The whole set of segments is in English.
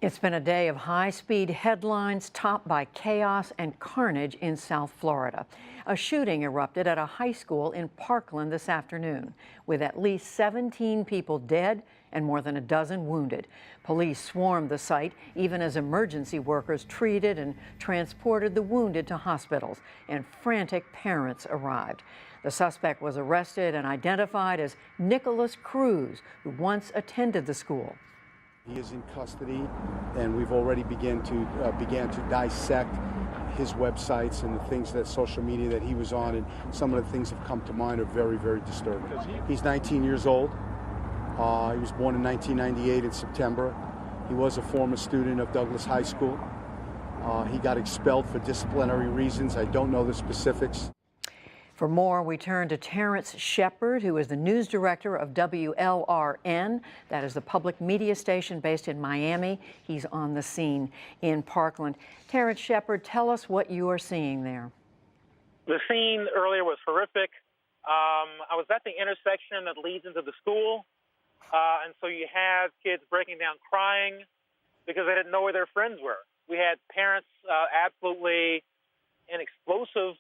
It's been a day of high-speed headlines topped by chaos and carnage in South Florida. A shooting erupted at a high school in Parkland this afternoon, with at least 17 people dead and more than a dozen wounded. Police swarmed the site even as emergency workers treated and transported the wounded to hospitals, and frantic parents arrived. The suspect was arrested and identified as Nicholas Cruz, who once attended the school. He is in custody, and we've already began to dissect his websites and the things that social media that he was on, and some of the things that have come to mind are very, very disturbing. He's 19 years old. He was born in 1998 in September. He was a former student of Douglas High School. He got expelled for disciplinary reasons. I don't know the specifics. For more, we turn to Terence Shepherd, who is the news director of WLRN. That is the public media station based in Miami. He's on the scene in Parkland. Terence Shepherd, tell us what you are seeing there. The scene earlier was horrific. I was at the intersection that leads into the school, and so you have kids breaking down crying because they didn't know where their friends were. We had parents absolutely in explosive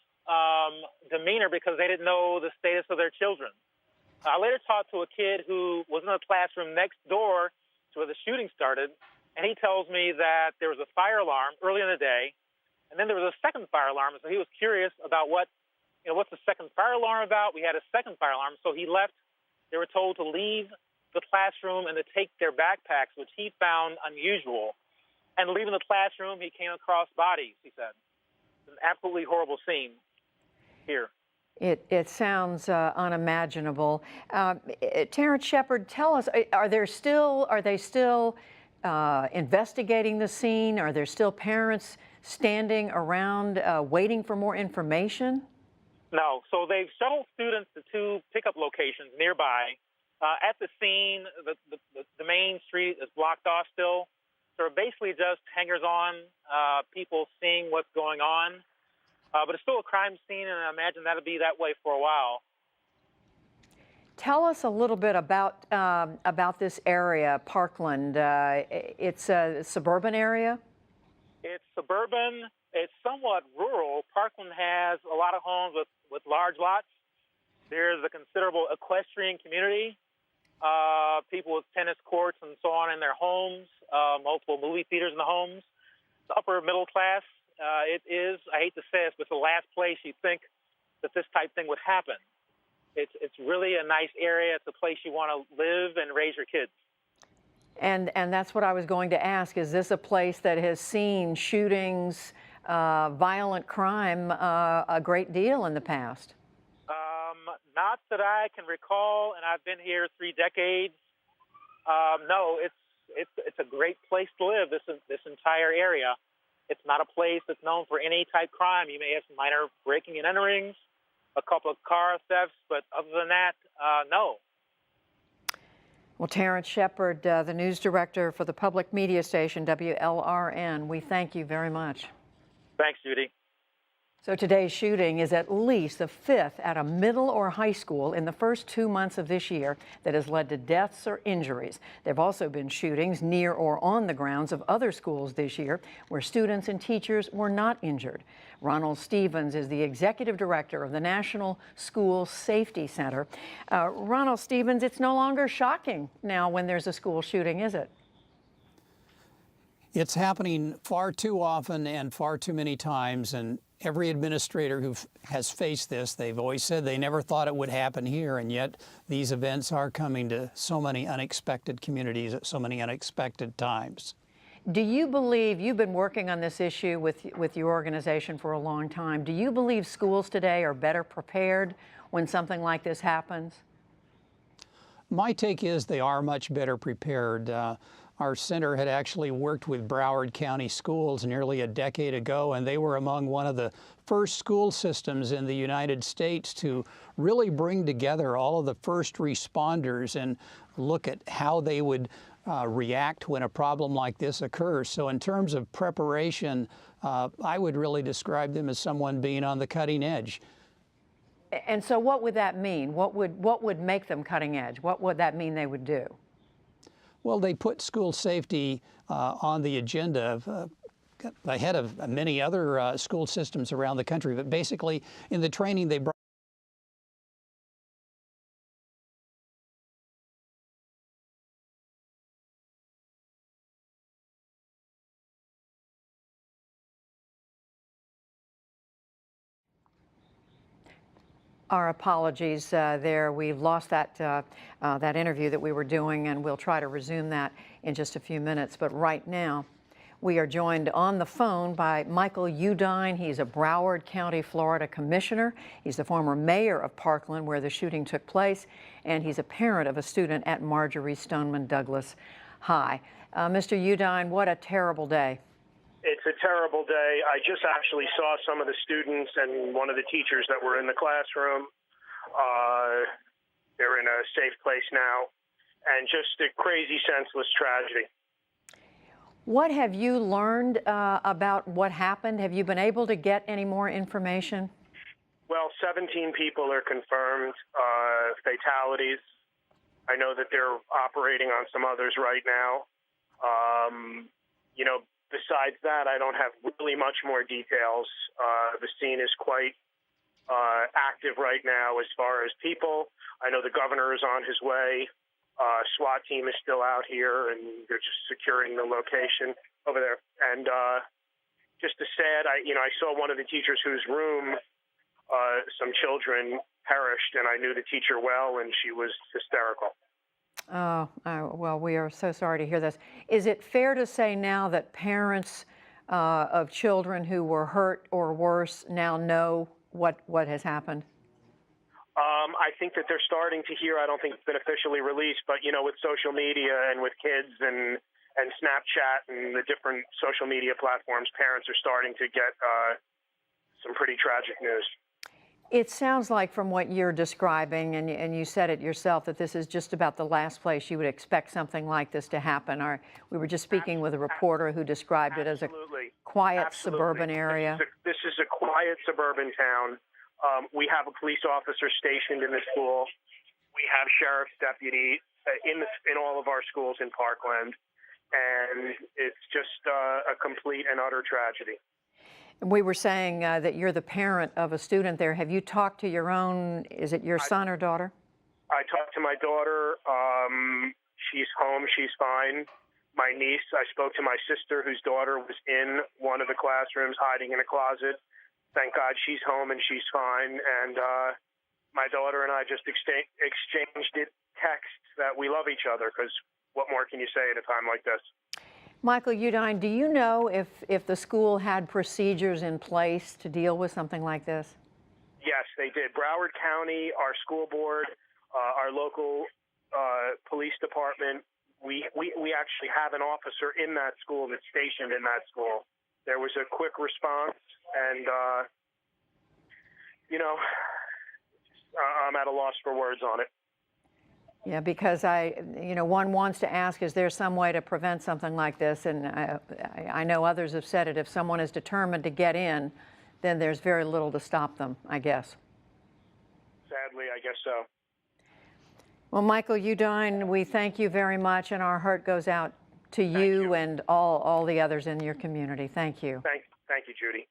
demeanor because they didn't know the status of their children. I later talked to a kid who was in the classroom next door to where the shooting started, and he tells me that there was a fire alarm early in the day, and then there was a second fire alarm, so he was curious about what's the second fire alarm about. We had a second fire alarm, so he left. They were told to leave the classroom and to take their backpacks, which he found unusual. And leaving the classroom, he came across bodies, he said. It's an absolutely horrible scene here. It sounds unimaginable. Terence Shepherd, tell us, are they still investigating the scene? Are there still parents standing around waiting for more information? No. So they've shuttled students to two pickup locations nearby. At the scene, the main street is blocked off still. So basically just hangers-on, people seeing what's going on. But it's still a crime scene, and I imagine that'll be that way for a while. Tell us a little bit about this area, Parkland. It's a suburban area? It's suburban. It's somewhat rural. Parkland has a lot of homes with large lots. There's a considerable equestrian community, people with tennis courts and so on in their homes, multiple movie theaters in the homes. The upper middle class. It is, I hate to say it, but it's the last place you'd think that this type thing would happen. It's really a nice area. It's a place you want to live and raise your kids. And that's what I was going to ask. Is this a place that has seen shootings, violent crime a great deal in the past? Not that I can recall, and I've been here 3 decades. No, it's a great place to live, this entire area. It's not a place that's known for any type crime. You may have some minor breaking and enterings, a couple of car thefts, but other than that, no. Well, Terence Shepherd, the news director for the public media station WLRN, we thank you very much. Thanks, Judy. So today's shooting is at least the 5th at a middle or high school in the first 2 months of this year that has led to deaths or injuries. There have also been shootings near or on the grounds of other schools this year where students and teachers were not injured. Ronald Stephens is the executive director of the National School Safety Center. Ronald Stephens, it's no longer shocking now when there's a school shooting, is it? It's happening far too often and far too many times, and every administrator who has faced this, they've always said they never thought it would happen here, and yet these events are coming to so many unexpected communities at so many unexpected times. Do you believe, you've been working on this issue with your organization for a long time, do you believe schools today are better prepared when something like this happens? My take is they are much better prepared. Our center had actually worked with Broward County schools nearly a decade ago, and they were among one of the first school systems in the United States to really bring together all of the first responders and look at how they would react when a problem like this occurs. So in terms of preparation, I would really describe them as someone being on the cutting edge. And so what would that mean? What would make them cutting edge? What would that mean they would do? Well, they put school safety on the agenda ahead of many other school systems around the country. But basically, in the training they brought Our apologies there. We've lost that interview that we were doing, and we'll try to resume that in just a few minutes. But right now, we are joined on the phone by Michael Udine. He's a Broward County, Florida commissioner. He's the former mayor of Parkland, where the shooting took place, and he's a parent of a student at Marjorie Stoneman Douglas High. Mr. Udine, what a terrible day. It's a terrible day. I just actually saw some of the students and one of the teachers that were in the classroom. They're in a safe place now, and just a crazy, senseless tragedy. What have you learned about what happened? Have you been able to get any more information? Well, 17 people are confirmed fatalities. I know that they're operating on some others right now. Besides that, I don't have really much more details. The scene is quite active right now as far as people. I know the governor is on his way. SWAT team is still out here, and they're just securing the location over there. And just a sad, I saw one of the teachers whose room some children perished, and I knew the teacher well, and she was hysterical. Oh, well, we are so sorry to hear this. Is it fair to say now that parents of children who were hurt or worse now know what has happened? I think that they're starting to hear. I don't think it's been officially released, but, with social media and with kids and Snapchat and the different social media platforms, parents are starting to get some pretty tragic news. It sounds like from what you're describing, and you said it yourself, that this is just about the last place you would expect something like this to happen. We were just speaking with a reporter who described it as a quiet suburban area. This is a quiet suburban town. We have a police officer stationed in the school. We have sheriff's deputy in all of our schools in Parkland, and it's just a complete and utter tragedy. We were saying that you're the parent of a student there. Have you talked to your own, is it your son or daughter? I talked to my daughter. She's home. She's fine. My niece, I spoke to my sister, whose daughter was in one of the classrooms hiding in a closet. Thank God she's home and she's fine. And my daughter and I just exchanged texts that we love each other, because what more can you say at a time like this? Michael Udine, do you know if the school had procedures in place to deal with something like this? Yes, they did. Broward County, our school board, our local police department, we actually have an officer in that school that's stationed in that school. There was a quick response, and, I'm at a loss for words on it. Yeah, because one wants to ask, is there some way to prevent something like this? And I know others have said it. If someone is determined to get in, then there's very little to stop them, I guess. Sadly, I guess so. Well, Michael Udine, we thank you very much, and our heart goes out to you and all the others in your community. Thank you. Thank you, Judy.